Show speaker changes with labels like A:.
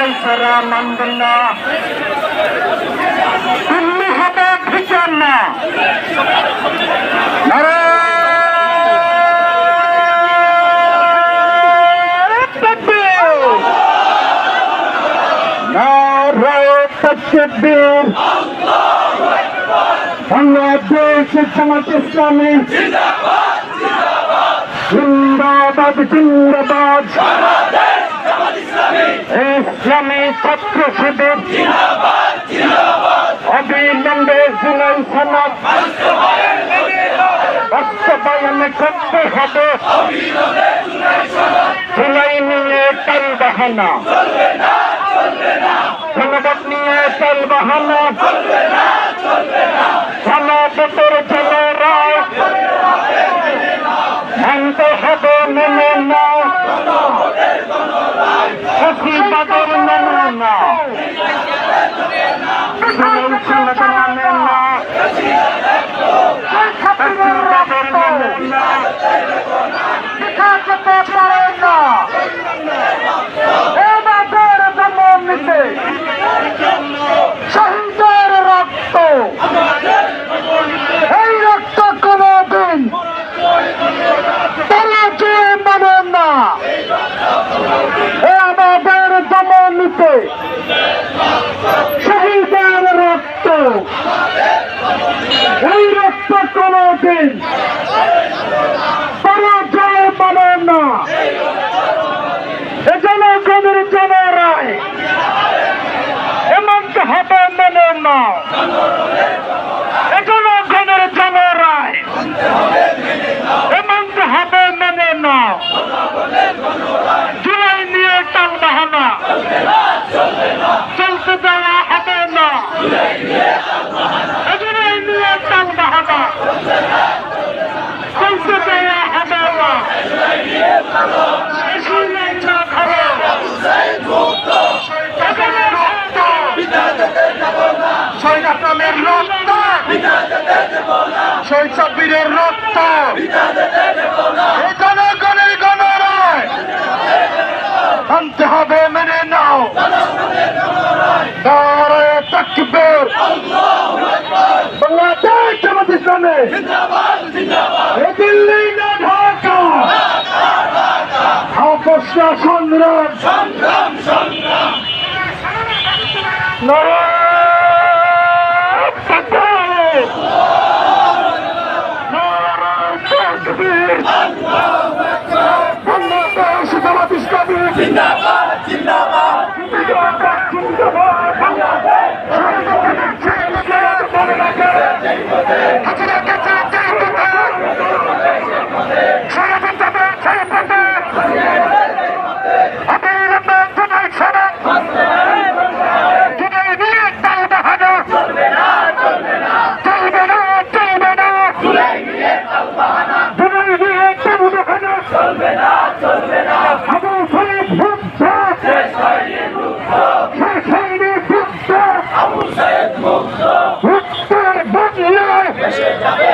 A: জুলাই ছাড়া মানবেন না, দিল্লি হবে বিচার না। বাংলাদেশ জামাত ইসলামী জিন্দাবাদ জিন্দাবাদ, ইসলামী ছাত্র শিবির অবিলম্বে জুলাই সনদ বাস্তবায়ন করতে হবে। জুলাই নিয়ে টাল বাহানা, জনগণ নিয়ে টাল বাহানা, জনগণের জনরায় মানতে হবে মেনে না, ফ্যাসিবাদের মেনে না, জুলাই সনদ মানে না, ফ্যাসিবাদের মেনে না, দেখা যেতে পারে না। এবারের জন্ম নিতে শহীদের রক্ত, এই রক্ত কোনদিন পরাজয় মানে না। আমাদের জন্ম নিতে শহীদের রক্ত, এই রক্ত কোনদিন পরাজয় মানে না। জনগণের জনরায় এমনটা হবে মেনে না, জনগণের জনরায় এমনটা হবে মেনে না। জুলাই নিয়ে টাল বাহানা চলতে দেওয়া হবে না, জুলাই নিয়ে টাল বাহানা চলতে দেওয়া হবে না। শহীদ সাব্বিরের রক্ত এই জনগণের গণরায় আনতে হবে মেনে নাও। নারায়ে তাকবীর, বাংলাদেশ জামাত ইসলামী এই দিল্লি না ঢাকা, আপোষটা সংগ্রাম বাংলাদেশ জামাত ইসলামী জিন্দাবাদ জিন্দাবাদ জিন্দাবাদ জিন্দাবাদ। বাংলাদেশ
B: দেশে যাবে